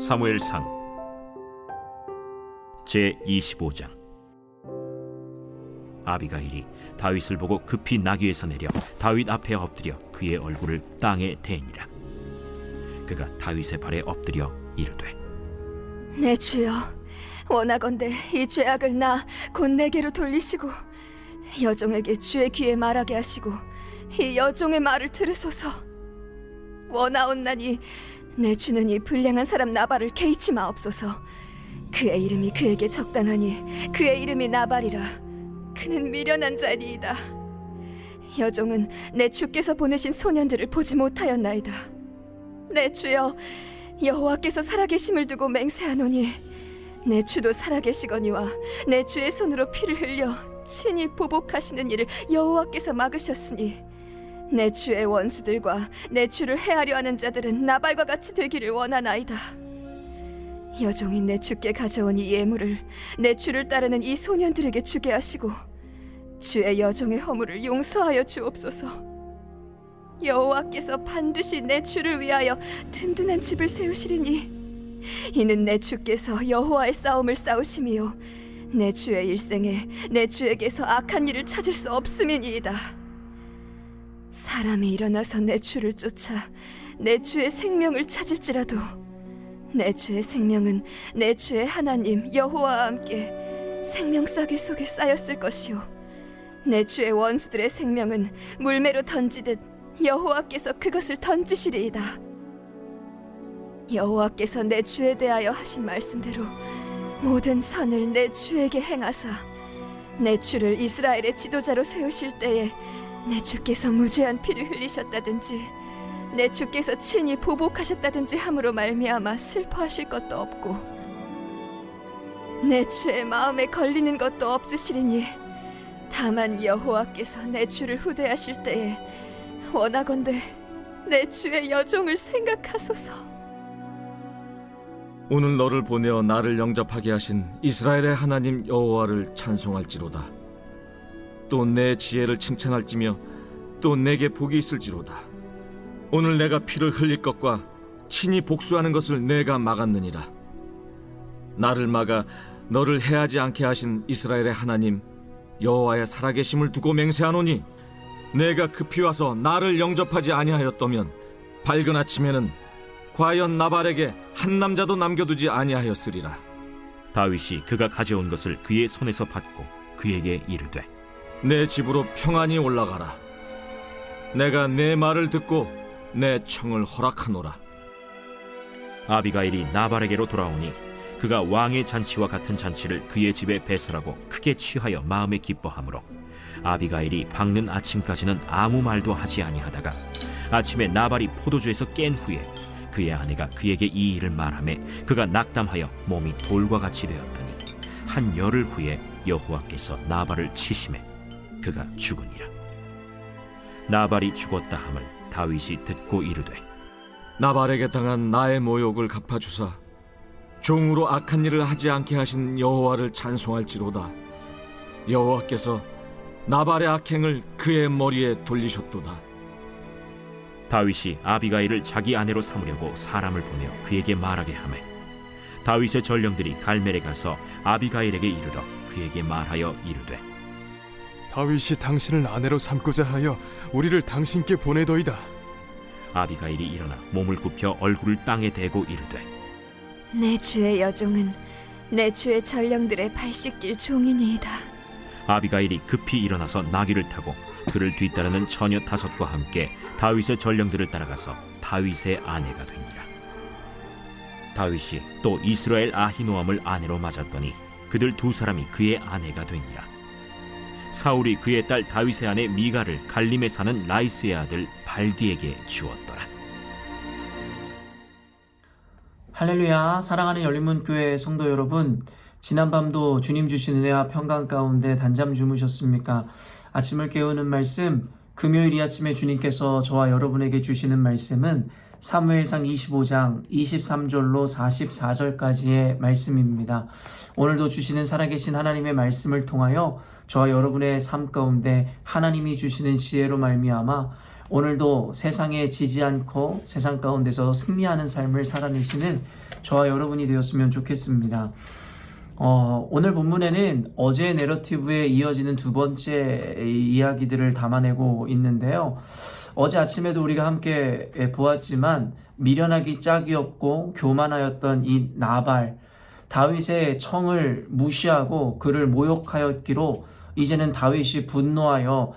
사무엘상 제25장. 아비가일이 다윗을 보고 급히 나귀에서 내려 다윗 앞에 엎드려 그의 얼굴을 땅에 대니라. 그가 다윗의 발에 엎드려 이르되, 내 주여, 원하건대 이 죄악을 나 곧 내게로 돌리시고 여종에게 주의 귀에 말하게 하시고 이 여종의 말을 들으소서. 원하옵나니 내 주는 이 불량한 사람 나발을 개의치 마옵소서. 그의 이름이 그에게 적당하니 그의 이름이 나발이라. 그는 미련한 자니이다. 여종은 내 주께서 보내신 소년들을 보지 못하였나이다. 내 주여, 여호와께서 살아계심을 두고 맹세하노니 내 주도 살아계시거니와 내 주의 손으로 피를 흘려 친히 보복하시는 일을 여호와께서 막으셨으니 내 주의 원수들과 내 주를 해하려 하는 자들은 나발과 같이 되기를 원하나이다. 여종이 내 주께 가져온 이 예물을 내 주를 따르는 이 소년들에게 주게 하시고 주의 여종의 허물을 용서하여 주옵소서. 여호와께서 반드시 내 주를 위하여 든든한 집을 세우시리니 이는 내 주께서 여호와의 싸움을 싸우심이요 내 주의 일생에 내 주에게서 악한 일을 찾을 수 없음이니이다. 사람이 일어나서 내 주를 쫓아 내 주의 생명을 찾을지라도 내 주의 생명은 내 주의 하나님 여호와와 함께 생명싸개 속에 쌓였을 것이요 내 주의 원수들의 생명은 물매로 던지듯 여호와께서 그것을 던지시리이다. 여호와께서 내 주에 대하여 하신 말씀대로 모든 선을 내 주에게 행하사 내 주를 이스라엘의 지도자로 세우실 때에 내 주께서 무죄한 피를 흘리셨다든지 내 주께서 친히 보복하셨다든지 함으로 말미암아 슬퍼하실 것도 없고 내 주의 마음에 걸리는 것도 없으시리니 다만 여호와께서 내 주를 후대하실 때에 원하건대 내 주의 여종을 생각하소서. 오늘 너를 보내어 나를 영접하게 하신 이스라엘의 하나님 여호와를 찬송할지로다. 또 내 지혜를 칭찬할지며 또 내게 복이 있을지로다. 오늘 내가 피를 흘릴 것과 친히 복수하는 것을 내가 막았느니라. 나를 막아 너를 해하지 않게 하신 이스라엘의 하나님 여호와의 살아계심을 두고 맹세하노니 내가 급히 와서 나를 영접하지 아니하였더면 밝은 아침에는 과연 나발에게 한 남자도 남겨두지 아니하였으리라. 다윗이 그가 가져온 것을 그의 손에서 받고 그에게 이르되, 내 집으로 평안히 올라가라. 내가 내 말을 듣고 내 청을 허락하노라. 아비가일이 나발에게로 돌아오니 그가 왕의 잔치와 같은 잔치를 그의 집에 배설하고 크게 취하여 마음에 기뻐하므로 아비가일이 밝는 아침까지는 아무 말도 하지 아니하다가 아침에 나발이 포도주에서 깬 후에 그의 아내가 그에게 이 일을 말하매 그가 낙담하여 몸이 돌과 같이 되었더니 한 열흘 후에 여호와께서 나발을 치심해 그가 죽으니라. 나발이 죽었다 함을 다윗이 듣고 이르되, 나발에게 당한 나의 모욕을 갚아주사 종으로 악한 일을 하지 않게 하신 여호와를 찬송할지로다. 여호와께서 나발의 악행을 그의 머리에 돌리셨도다. 다윗이 아비가일을 자기 아내로 삼으려고 사람을 보내어 그에게 말하게 하매 다윗의 전령들이 갈멜에 가서 아비가일에게 이르러 그에게 말하여 이르되, 다윗이 당신을 아내로 삼고자 하여 우리를 당신께 보내더이다. 아비가일이 일어나 몸을 굽혀 얼굴을 땅에 대고 이르되, 내 주의 여종은 내 주의 전령들의 발 씻길 종이니이다. 아비가일이 급히 일어나서 나귀를 타고 그를 뒤따르는 처녀 5과 함께 다윗의 전령들을 따라가서 다윗의 아내가 되니라. 다윗이 또 이스라엘 아히노암을 아내로 맞았더니 그들 2사람이 그의 아내가 되니라. 사울이 그의 딸 다윗의 아내 미가를 갈림에 사는 라이스의 아들 발디에게 주었더라. 할렐루야. 사랑하는 열린문교회 성도 여러분, 지난밤도 주님 주신 은혜와 평강 가운데 단잠 주무셨습니까? 아침을 깨우는 말씀, 금요일 이 아침에 주님께서 저와 여러분에게 주시는 말씀은 사무엘상 25장 23절로 44절까지의 말씀입니다. 오늘도 주시는 살아계신 하나님의 말씀을 통하여 저와 여러분의 삶 가운데 하나님이 주시는 지혜로 말미암아 오늘도 세상에 지지 않고 세상 가운데서 승리하는 삶을 살아내시는 저와 여러분이 되었으면 좋겠습니다. 오늘 본문에는 어제의 내러티브에 이어지는 두 번째 이야기들을 담아내고 있는데요. 어제 아침에도 우리가 함께 보았지만 미련하기 짝이 없고 교만하였던 이 나발, 다윗의 청을 무시하고 그를 모욕하였기로 이제는 다윗이 분노하여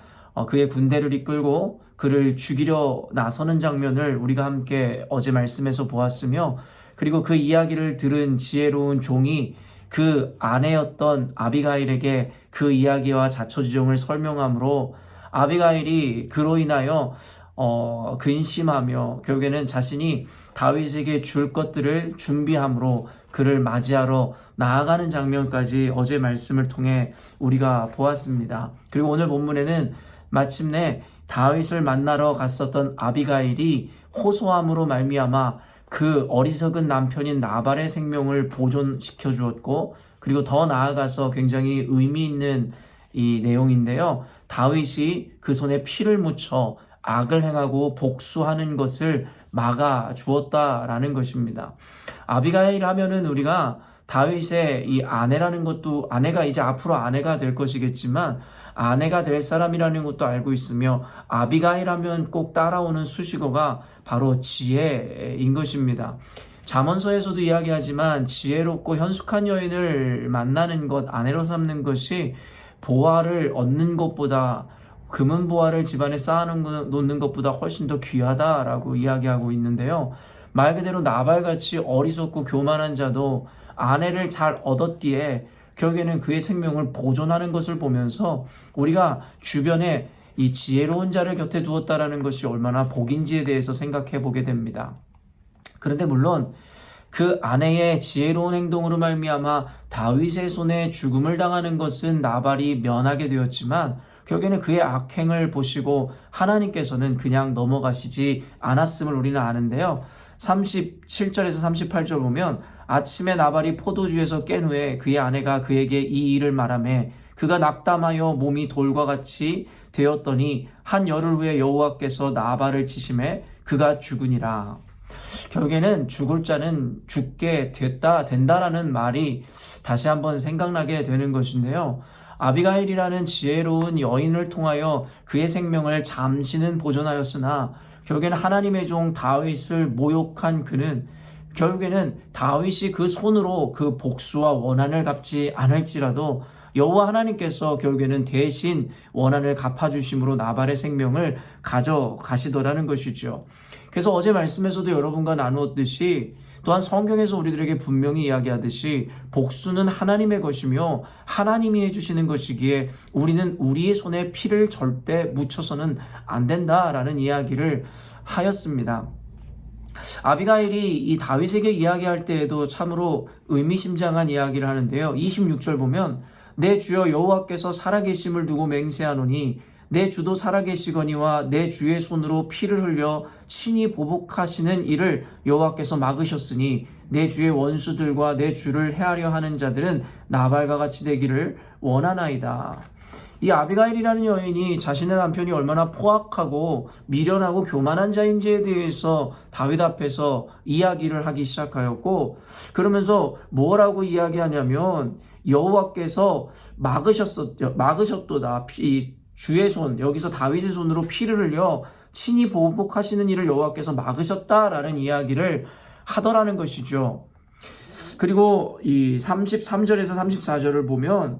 그의 군대를 이끌고 그를 죽이려 나서는 장면을 우리가 함께 어제 말씀에서 보았으며, 그리고 그 이야기를 들은 지혜로운 종이 그 아내였던 아비가일에게 그 이야기와 자초지종을 설명하므로 아비가일이 그로 인하여 근심하며 결국에는 자신이 다윗에게 줄 것들을 준비함으로 그를 맞이하러 나아가는 장면까지 어제 말씀을 통해 우리가 보았습니다. 그리고 오늘 본문에는 마침내 다윗을 만나러 갔었던 아비가일이 호소함으로 말미암아 그 어리석은 남편인 나발의 생명을 보존시켜 주었고, 그리고 더 나아가서 굉장히 의미 있는 이 내용인데요. 다윗이 그 손에 피를 묻혀 악을 행하고 복수하는 것을 막아 주었다라는 것입니다. 아비가일 하면은 우리가 다윗의 이 아내라는 것도, 아내가 이제 앞으로 아내가 될 것이겠지만 아내가 될 사람이라는 것도 알고 있으며, 아비가일 하면 꼭 따라오는 수식어가 바로 지혜인 것입니다. 잠언서에서도 이야기하지만 지혜롭고 현숙한 여인을 만나는 것, 아내로 삼는 것이 보화를 얻는 것보다, 금은 보화를 집안에 쌓아놓는 것보다 훨씬 더 귀하다라고 이야기하고 있는데요. 말 그대로 나발같이 어리석고 교만한 자도 아내를 잘 얻었기에 결국에는 그의 생명을 보존하는 것을 보면서 우리가 주변에 이 지혜로운 자를 곁에 두었다라는 것이 얼마나 복인지에 대해서 생각해 보게 됩니다. 그런데 물론 그 아내의 지혜로운 행동으로 말미암아 다윗의 손에 죽음을 당하는 것은 나발이 면하게 되었지만, 결국에는 그의 악행을 보시고 하나님께서는 그냥 넘어가시지 않았음을 우리는 아는데요. 37절에서 38절 보면 아침에 나발이 포도주에서 깬 후에 그의 아내가 그에게 이 일을 말하매 그가 낙담하여 몸이 돌과 같이 되었더니 한 열흘 후에 여호와께서 나발을 치심에 그가 죽으니라. 결국에는 죽을 자는 죽게 된다라는 말이 다시 한번 생각나게 되는 것인데요. 아비가일이라는 지혜로운 여인을 통하여 그의 생명을 잠시는 보존하였으나 결국에는 하나님의 종 다윗을 모욕한 그는 결국에는 다윗이 그 손으로 그 복수와 원한을 갚지 않을지라도 여호와 하나님께서 결국에는 대신 원한을 갚아주심으로 나발의 생명을 가져가시더라는 것이죠. 그래서 어제 말씀에서도 여러분과 나누었듯이, 또한 성경에서 우리들에게 분명히 이야기하듯이 복수는 하나님의 것이며 하나님이 해주시는 것이기에 우리는 우리의 손에 피를 절대 묻혀서는 안 된다라는 이야기를 하였습니다. 아비가일이 이 다윗에게 이야기할 때에도 참으로 의미심장한 이야기를 하는데요. 26절 보면 내 주여 여호와께서 살아계심을 두고 맹세하노니 내 주도 살아계시거니와 내 주의 손으로 피를 흘려 친히 보복하시는 일을 여호와께서 막으셨으니 내 주의 원수들과 내 주를 해하려 하는 자들은 나발과 같이 되기를 원하나이다. 이 아비가일이라는 여인이 자신의 남편이 얼마나 포악하고 미련하고 교만한 자인지에 대해서 다윗 앞에서 이야기를 하기 시작하였고, 그러면서 뭐라고 이야기하냐면 여호와께서 막으셨도다. 주의 손, 여기서 다윗의 손으로 피를 흘려 친히 보복하시는 일을 여호와께서 막으셨다라는 이야기를 하더라는 것이죠. 그리고 이 33절에서 34절을 보면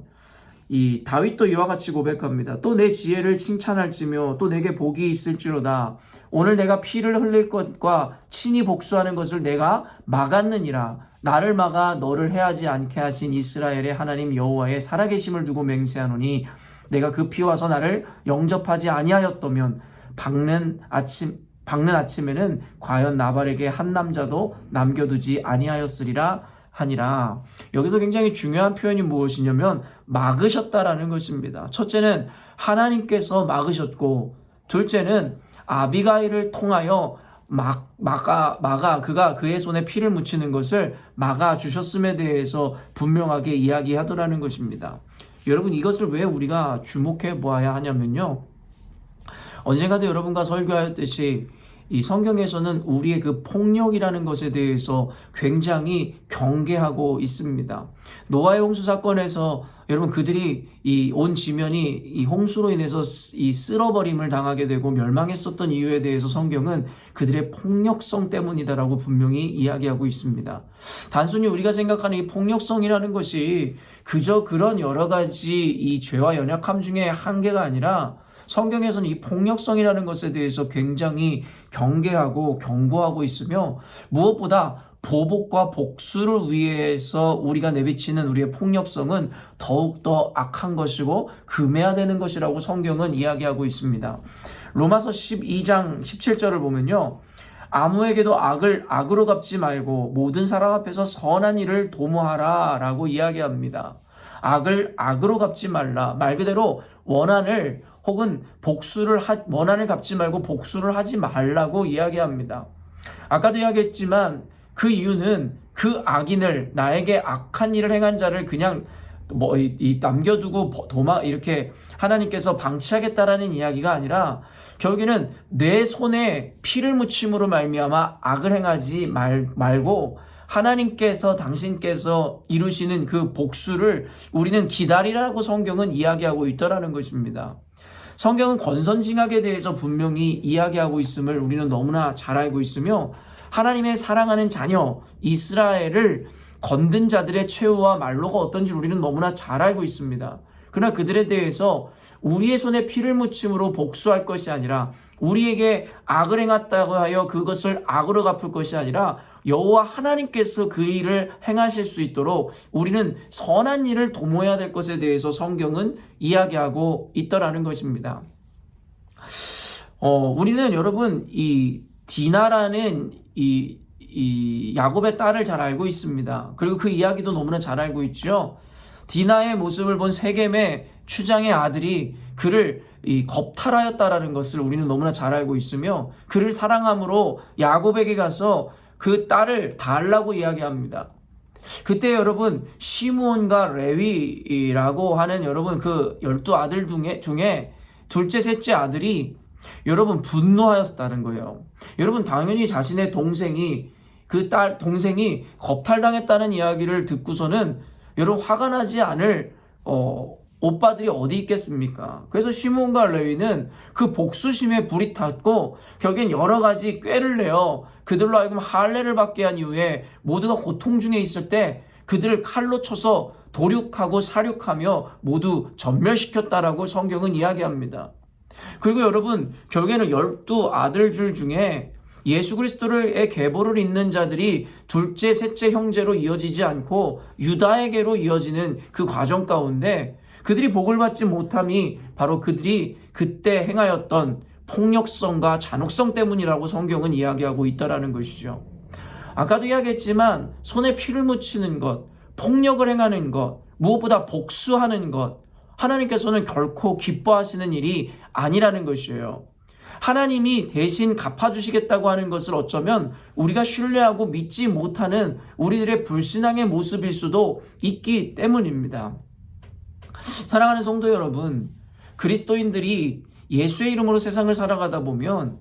이 다윗도 이와 같이 고백합니다. 또 내 지혜를 칭찬할지며 또 내게 복이 있을지로다. 오늘 내가 피를 흘릴 것과 친히 복수하는 것을 내가 막았느니라. 나를 막아 너를 해하지 않게 하신 이스라엘의 하나님 여호와의 살아계심을 두고 맹세하노니 내가 급히 와서 나를 영접하지 아니하였다면 밝는 아침에는 과연 나발에게 한 남자도 남겨두지 아니하였으리라 하니라. 여기서 굉장히 중요한 표현이 무엇이냐면 막으셨다라는 것입니다. 첫째는 하나님께서 막으셨고, 둘째는 아비가일을 통하여 그가 그의 손에 피를 묻히는 것을 막아주셨음에 대해서 분명하게 이야기하더라는 것입니다. 여러분, 이것을 왜 우리가 주목해 보아야 하냐면요, 언젠가도 여러분과 설교하였듯이 이 성경에서는 우리의 그 폭력이라는 것에 대해서 굉장히 경계하고 있습니다. 노아의 홍수 사건에서 여러분 그들이 이 온 지면이 이 홍수로 인해서 이 쓸어버림을 당하게 되고 멸망했었던 이유에 대해서 성경은 그들의 폭력성 때문이다라고 분명히 이야기하고 있습니다. 단순히 우리가 생각하는 이 폭력성이라는 것이 그저 그런 여러 가지 이 죄와 연약함 중에 한계가 아니라 성경에서는 이 폭력성이라는 것에 대해서 굉장히 경계하고 경고하고 있으며 무엇보다 보복과 복수를 위해서 우리가 내비치는 우리의 폭력성은 더욱더 악한 것이고 금해야 되는 것이라고 성경은 이야기하고 있습니다. 로마서 12장 17절을 보면요. 아무에게도 악을 악으로 갚지 말고 모든 사람 앞에서 선한 일을 도모하라 라고 이야기합니다. 악을 악으로 갚지 말라. 말 그대로 원한을 혹은 원한을 갚지 말고 복수를 하지 말라고 이야기합니다. 아까도 이야기했지만 그 이유는 그 악인을 나에게 악한 일을 행한 자를 그냥 남겨두고 이렇게 하나님께서 방치하겠다라는 이야기가 아니라 결국에는 내 손에 피를 묻힘으로 말미암아 악을 행하지 말고 하나님께서 당신께서 이루시는 그 복수를 우리는 기다리라고 성경은 이야기하고 있더라는 것입니다. 성경은 권선징악에 대해서 분명히 이야기하고 있음을 우리는 너무나 잘 알고 있으며 하나님의 사랑하는 자녀 이스라엘을 건든 자들의 최후와 말로가 어떤지 우리는 너무나 잘 알고 있습니다. 그러나 그들에 대해서 우리의 손에 피를 묻힘으로 복수할 것이 아니라 우리에게 악을 행했다고 하여 그것을 악으로 갚을 것이 아니라 여호와 하나님께서 그 일을 행하실 수 있도록 우리는 선한 일을 도모해야 될 것에 대해서 성경은 이야기하고 있더라는 것입니다. 우리는 여러분 이 디나라는 이 야곱의 딸을 잘 알고 있습니다. 그리고 그 이야기도 너무나 잘 알고 있죠. 디나의 모습을 본 세겜의 추장의 아들이 그를 겁탈하였다라는 것을 우리는 너무나 잘 알고 있으며 그를 사랑함으로 야곱에게 가서 그 딸을 달라고 이야기합니다. 그때 여러분 시므온과 레위라고 하는 여러분 그 12아들 중에 둘째 셋째 아들이 여러분 분노하였다는 거예요. 여러분 당연히 자신의 동생이 동생이 겁탈당했다는 이야기를 듣고서는 여러분 화가 나지 않을 오빠들이 어디 있겠습니까? 그래서 시므온과 레위는 그 복수심에 불이 탔고 결국엔 여러 가지 꾀를 내어 그들로 하여금 할례를 받게 한 이후에 모두가 고통 중에 있을 때 그들을 칼로 쳐서 도륙하고 사륙하며 모두 전멸시켰다라고 성경은 이야기합니다. 그리고 여러분 결국에는 12아들들 중에 예수 그리스도의 계보를 잇는 자들이 둘째 셋째 형제로 이어지지 않고 유다에게로 이어지는 그 과정 가운데 그들이 복을 받지 못함이 바로 그들이 그때 행하였던 폭력성과 잔혹성 때문이라고 성경은 이야기하고 있다라는 것이죠. 아까도 이야기했지만 손에 피를 묻히는 것, 폭력을 행하는 것, 무엇보다 복수하는 것, 하나님께서는 결코 기뻐하시는 일이 아니라는 것이에요. 하나님이 대신 갚아주시겠다고 하는 것을 어쩌면 우리가 신뢰하고 믿지 못하는 우리들의 불신앙의 모습일 수도 있기 때문입니다. 사랑하는 성도 여러분, 그리스도인들이 예수의 이름으로 세상을 살아가다 보면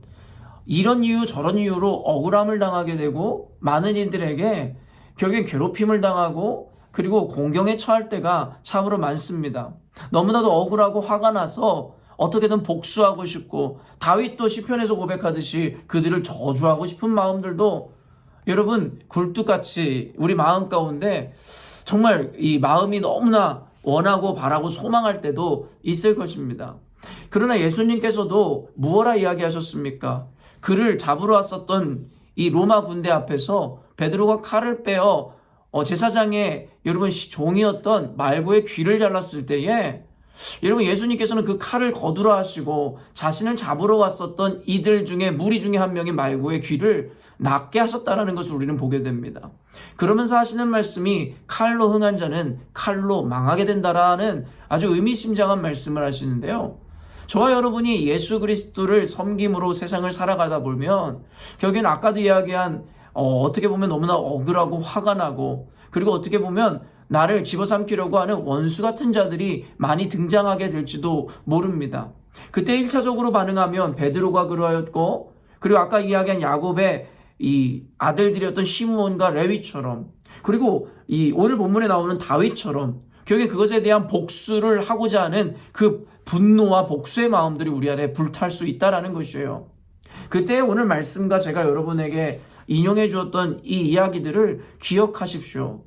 이런 이유 저런 이유로 억울함을 당하게 되고 많은 이들에게 결국엔 괴롭힘을 당하고 그리고 공경에 처할 때가 참으로 많습니다. 너무나도 억울하고 화가 나서 어떻게든 복수하고 싶고 다윗도 시편에서 고백하듯이 그들을 저주하고 싶은 마음들도 여러분 굴뚝같이 우리 마음 가운데 정말 이 마음이 너무나 원하고 바라고 소망할 때도 있을 것입니다. 그러나 예수님께서도 무엇라 이야기하셨습니까? 그를 잡으러 왔었던 이 로마 군대 앞에서 베드로가 칼을 빼어 제사장의 여러분 종이었던 말고의 귀를 잘랐을 때에 여러분 예수님께서는 그 칼을 거두라 하시고 자신을 잡으러 왔었던 이들 중에 무리 중에 한 명인 말고의 귀를 낫게 하셨다는 것을 우리는 보게 됩니다. 그러면서 하시는 말씀이 칼로 흥한 자는 칼로 망하게 된다라는 아주 의미심장한 말씀을 하시는데요. 저와 여러분이 예수 그리스도를 섬김으로 세상을 살아가다 보면 결국엔 아까도 이야기한 어떻게 보면 너무나 억울하고 화가 나고 그리고 어떻게 보면 나를 집어삼키려고 하는 원수 같은 자들이 많이 등장하게 될지도 모릅니다. 그때 1차적으로 반응하면 베드로가 그러하였고 그리고 아까 이야기한 야곱의 이 아들들이었던 시므온과 레위처럼, 그리고 이 오늘 본문에 나오는 다윗처럼 결국에 그것에 대한 복수를 하고자 하는 그 분노와 복수의 마음들이 우리 안에 불탈 수 있다라는 것이에요. 그때 오늘 말씀과 제가 여러분에게 인용해 주었던 이 이야기들을 기억하십시오.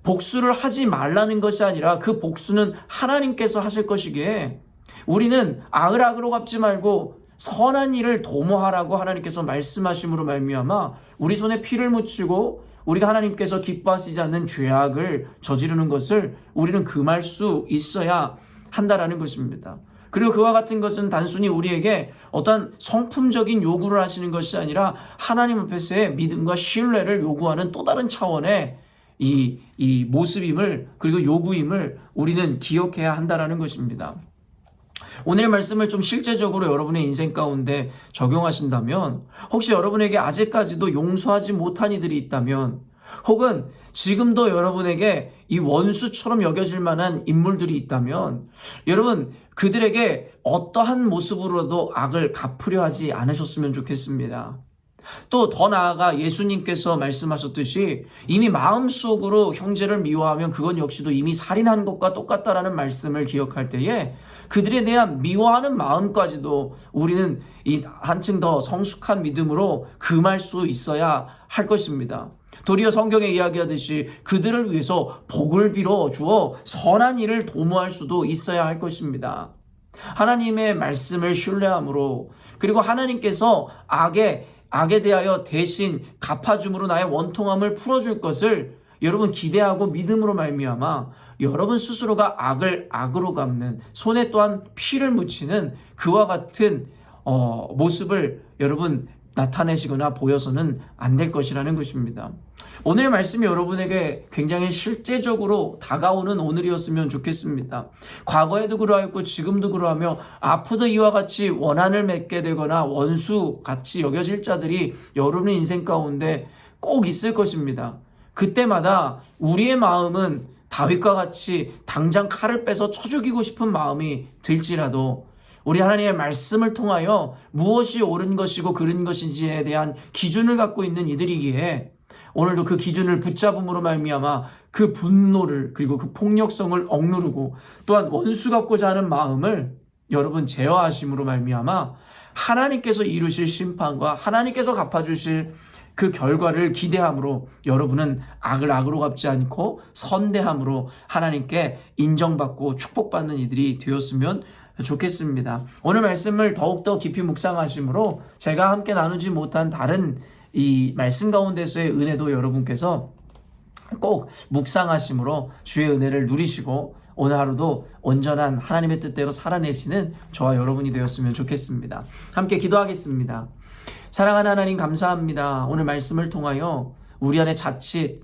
복수를 하지 말라는 것이 아니라 그 복수는 하나님께서 하실 것이기에 우리는 악을 악으로 갚지 말고 선한 일을 도모하라고 하나님께서 말씀하심으로 말미암아 우리 손에 피를 묻히고 우리가 하나님께서 기뻐하시지 않는 죄악을 저지르는 것을 우리는 금할 수 있어야 한다라는 것입니다. 그리고 그와 같은 것은 단순히 우리에게 어떤 성품적인 요구를 하시는 것이 아니라 하나님 앞에서의 믿음과 신뢰를 요구하는 또 다른 차원의 이 모습임을, 그리고 요구임을 우리는 기억해야 한다라는 것입니다. 오늘의 말씀을 좀 실제적으로 여러분의 인생 가운데 적용하신다면, 혹시 여러분에게 아직까지도 용서하지 못한 이들이 있다면, 혹은 지금도 여러분에게 이 원수처럼 여겨질 만한 인물들이 있다면, 여러분 그들에게 어떠한 모습으로도 악을 갚으려 하지 않으셨으면 좋겠습니다. 또 더 나아가 예수님께서 말씀하셨듯이 이미 마음속으로 형제를 미워하면 그건 역시도 이미 살인한 것과 똑같다라는 말씀을 기억할 때에 그들에 대한 미워하는 마음까지도 우리는 이 한층 더 성숙한 믿음으로 금할 수 있어야 할 것입니다. 도리어 성경에 이야기하듯이 그들을 위해서 복을 빌어 주어 선한 일을 도모할 수도 있어야 할 것입니다. 하나님의 말씀을 신뢰함으로, 그리고 하나님께서 악에 대하여 대신 갚아줌으로 나의 원통함을 풀어줄 것을 여러분 기대하고 믿음으로 말미암아 여러분 스스로가 악을 악으로 갚는, 손에 또한 피를 묻히는 그와 같은 모습을 여러분 나타내시거나 보여서는 안 될 것이라는 것입니다. 오늘의 말씀이 여러분에게 굉장히 실제적으로 다가오는 오늘이었으면 좋겠습니다. 과거에도 그러하였고 지금도 그러하며 앞으로도 이와 같이 원한을 맺게 되거나 원수같이 여겨질 자들이 여러분의 인생 가운데 꼭 있을 것입니다. 그때마다 우리의 마음은 다윗과 같이 당장 칼을 빼서 쳐 죽이고 싶은 마음이 들지라도 우리 하나님의 말씀을 통하여 무엇이 옳은 것이고 그른 것인지에 대한 기준을 갖고 있는 이들이기에 오늘도 그 기준을 붙잡음으로 말미암아 그 분노를, 그리고 그 폭력성을 억누르고 또한 원수 갖고자 하는 마음을 여러분 제어하심으로 말미암아 하나님께서 이루실 심판과 하나님께서 갚아주실 그 결과를 기대함으로 여러분은 악을 악으로 갚지 않고 선대함으로 하나님께 인정받고 축복받는 이들이 되었으면 좋겠습니다. 오늘 말씀을 더욱더 깊이 묵상하심으로 제가 함께 나누지 못한 다른 이 말씀 가운데서의 은혜도 여러분께서 꼭 묵상하심으로 주의 은혜를 누리시고 오늘 하루도 온전한 하나님의 뜻대로 살아내시는 저와 여러분이 되었으면 좋겠습니다. 함께 기도하겠습니다. 사랑하는 하나님, 감사합니다. 오늘 말씀을 통하여 우리 안에 자칫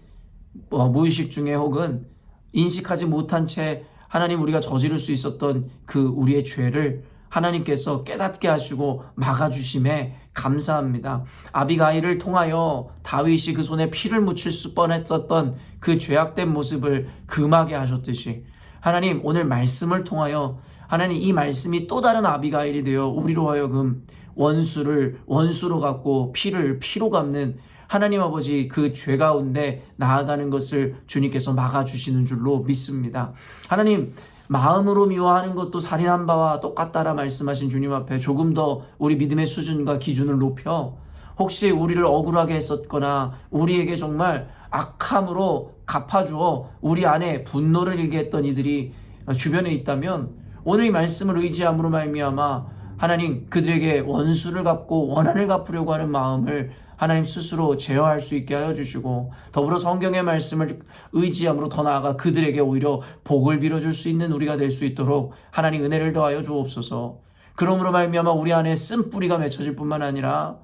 무의식 중에 혹은 인식하지 못한 채 하나님 우리가 저지를 수 있었던 그 우리의 죄를 하나님께서 깨닫게 하시고 막아주심에 감사합니다. 아비가일을 통하여 다윗이 그 손에 피를 묻힐 수 뻔했었던 그 죄악된 모습을 금하게 하셨듯이 하나님 오늘 말씀을 통하여 하나님 이 말씀이 또 다른 아비가일이 되어 우리로 하여금 원수를 원수로 갚고 피를 피로 갚는 하나님 아버지 그 죄 가운데 나아가는 것을 주님께서 막아주시는 줄로 믿습니다. 하나님 마음으로 미워하는 것도 살인한 바와 똑같다라 말씀하신 주님 앞에 조금 더 우리 믿음의 수준과 기준을 높여 혹시 우리를 억울하게 했었거나 우리에게 정말 악함으로 갚아주어 우리 안에 분노를 일게 했던 이들이 주변에 있다면 오늘 이 말씀을 의지함으로 말미암아 하나님 그들에게 원수를 갚고 원한을 갚으려고 하는 마음을 하나님 스스로 제어할 수 있게 하여 주시고 더불어 성경의 말씀을 의지함으로 더 나아가 그들에게 오히려 복을 빌어줄 수 있는 우리가 될 수 있도록 하나님 은혜를 더하여 주옵소서. 그러므로 말미암아 우리 안에 쓴뿌리가 맺혀질 뿐만 아니라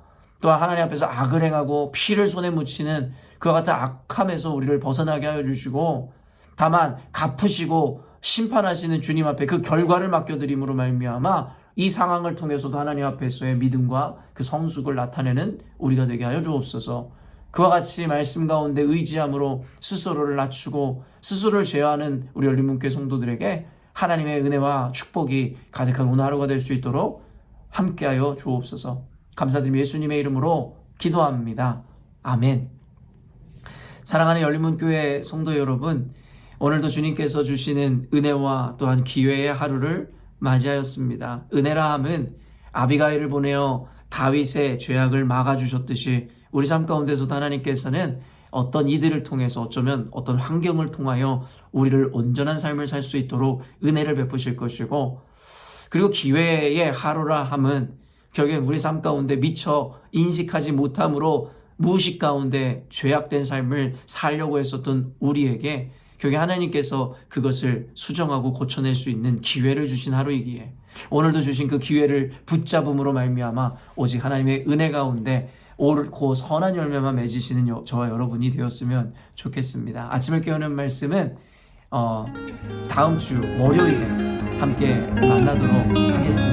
또한 하나님 앞에서 악을 행하고 피를 손에 묻히는 그와 같은 악함에서 우리를 벗어나게 하여 주시고 다만 갚으시고 심판하시는 주님 앞에 그 결과를 맡겨드림으로 말미암아 이 상황을 통해서도 하나님 앞에서의 믿음과 그 성숙을 나타내는 우리가 되게 하여 주옵소서. 그와 같이 말씀 가운데 의지함으로 스스로를 낮추고 스스로를 제어하는 우리 열린문교회 성도들에게 하나님의 은혜와 축복이 가득한 오늘 하루가 될 수 있도록 함께하여 주옵소서. 감사드리며 예수님의 이름으로 기도합니다. 아멘. 사랑하는 열린문교회 성도 여러분, 오늘도 주님께서 주시는 은혜와 또한 기회의 하루를 맞이하였습니다. 은혜라 함은 아비가일을 보내어 다윗의 죄악을 막아주셨듯이 우리 삶 가운데서도 하나님께서는 어떤 이들을 통해서 어쩌면 어떤 환경을 통하여 우리를 온전한 삶을 살 수 있도록 은혜를 베푸실 것이고, 그리고 기회의 하루라 함은 결국엔 우리 삶 가운데 미처 인식하지 못함으로 무의식 가운데 죄악된 삶을 살려고 했었던 우리에게 결국 하나님께서 그것을 수정하고 고쳐낼 수 있는 기회를 주신 하루이기에 오늘도 주신 그 기회를 붙잡음으로 말미암아 오직 하나님의 은혜 가운데 옳고 선한 열매만 맺으시는 저와 여러분이 되었으면 좋겠습니다. 아침을 깨우는 말씀은 다음 주 월요일에 함께 만나도록 하겠습니다.